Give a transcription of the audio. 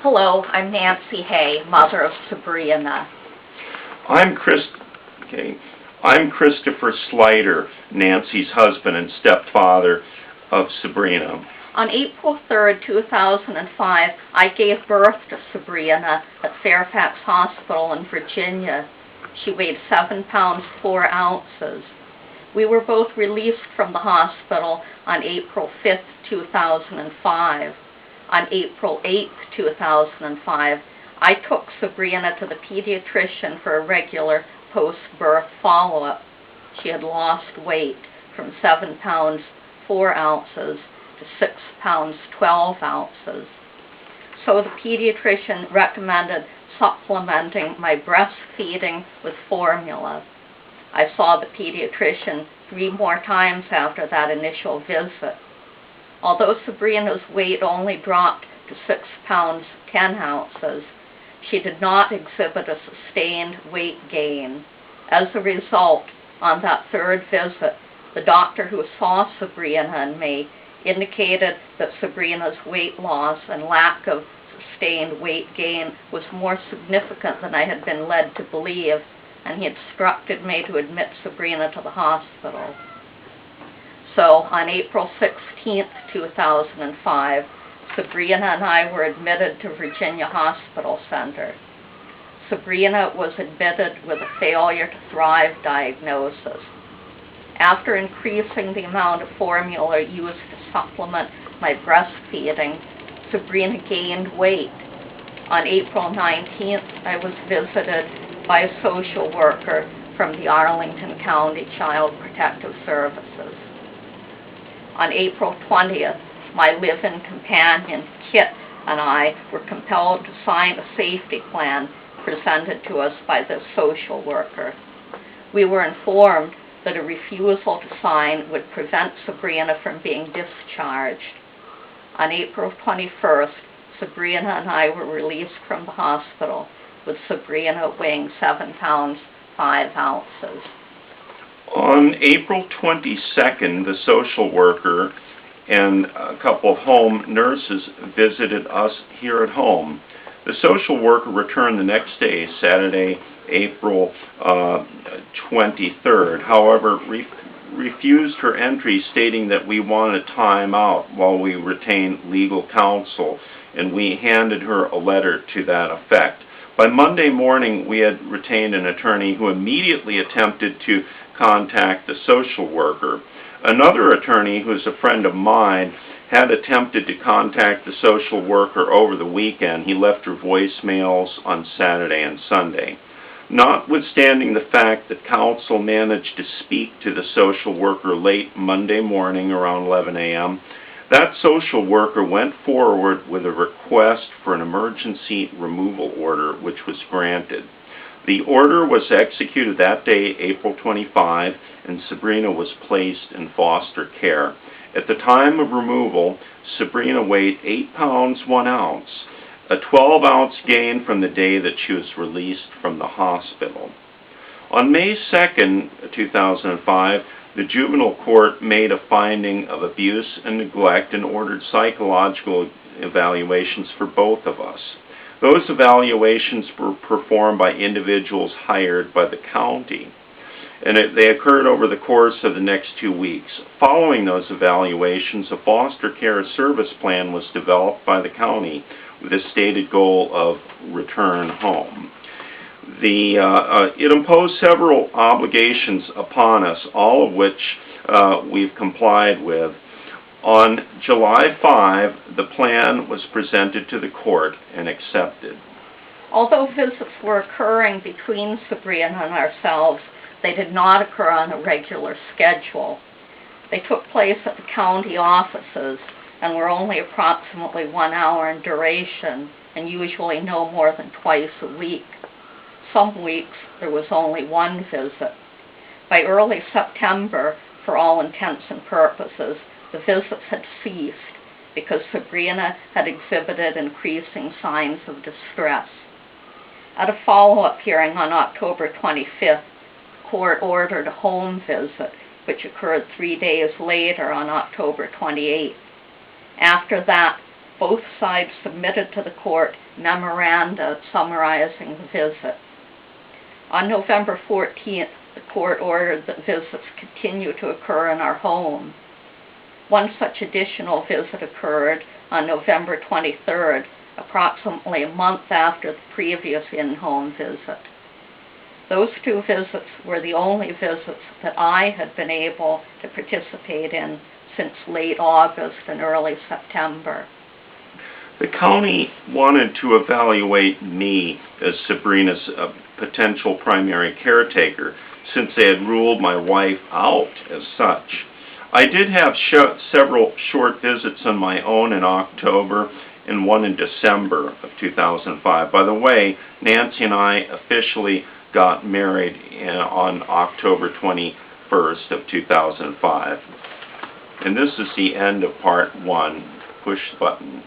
Hello, I'm Nancy Hay, mother of Sabrina. I'm Christopher Slider, Nancy's husband and stepfather of Sabrina. On April 3rd, 2005, I gave birth to Sabrina at Fairfax Hospital in Virginia. She weighed 7 pounds 4 ounces. We were both released from the hospital on April 5th, 2005. On April 8th, 2005, I took Sabrina to the pediatrician for a regular post-birth follow-up. She had lost weight from 7 pounds 4 ounces to 6 pounds 12 ounces. So the pediatrician recommended supplementing my breastfeeding with formula. I saw the pediatrician 3 more times after that initial visit. Although Sabrina's weight only dropped to 6 pounds 10 ounces, she did not exhibit a sustained weight gain. As a result, on that 3rd visit, the doctor who saw Sabrina and me indicated that Sabrina's weight loss and lack of sustained weight gain was more significant than I had been led to believe, and he instructed me to admit Sabrina to the hospital. So, on April 16th, 2005, Sabrina and I were admitted to Virginia Hospital Center. Sabrina was admitted with a failure to thrive diagnosis. After increasing the amount of formula used to supplement my breastfeeding, Sabrina gained weight. On April 19th, I was visited by a social worker from the Arlington County Child Protective Services. On April 20th, my live-in companion, Kit, and I were compelled to sign a safety plan presented to us by this social worker. We were informed that a refusal to sign would prevent Sabrina from being discharged. On April 21st, Sabrina and I were released from the hospital, with Sabrina weighing 7 pounds 5 ounces. On April 22nd, the social worker and a couple of home nurses visited us here at home. The social worker returned the next day, Saturday, April 23rd. However, refused her entry, stating that we wanted time out while we retained legal counsel, and we handed her a letter to that effect. By Monday morning, we had retained an attorney who immediately attempted to contact the social worker. Another attorney, who is a friend of mine, had attempted to contact the social worker over the weekend. He left her voicemails on Saturday and Sunday. Notwithstanding the fact that counsel managed to speak to the social worker late Monday morning around 11 a.m., that social worker went forward with a request for an emergency removal order, which was granted. The order was executed that day, April 25, and Sabrina was placed in foster care. At the time of removal, Sabrina weighed 8 pounds 1 ounce, a 12-ounce gain from the day that she was released from the hospital. On May 2nd, 2005, the juvenile court made a finding of abuse and neglect and ordered psychological evaluations for both of us. Those evaluations were performed by individuals hired by the county, and they occurred over the course of the next 2 weeks. Following those evaluations, a foster care service plan was developed by the county with a stated goal of return home. It imposed several obligations upon us, all of which we've complied with. On July 5, the plan was presented to the court and accepted. Although visits were occurring between Sabrina and ourselves, they did not occur on a regular schedule. They took place at the county offices and were only approximately 1 hour in duration, and usually no more than twice a week. Some weeks there was only 1 visit. By early September, for all intents and purposes, the visits had ceased because Sabrina had exhibited increasing signs of distress. At a follow-up hearing on October 25th, the court ordered a home visit, which occurred 3 days later on October 28th. After that, both sides submitted to the court memoranda summarizing the visit. On November 14th, the court ordered that visits continue to occur in our home. One such additional visit occurred on November 23rd, approximately a month after the previous in-home visit. Those two visits were the only visits that I had been able to participate in since late August and early September. The county wanted to evaluate me as Sabrina's potential primary caretaker since they had ruled my wife out as such. I did have several short visits on my own in October and one in December of 2005. By the way, Nancy and I officially got married on October 21st of 2005. And this is the end of part 1. Push the button.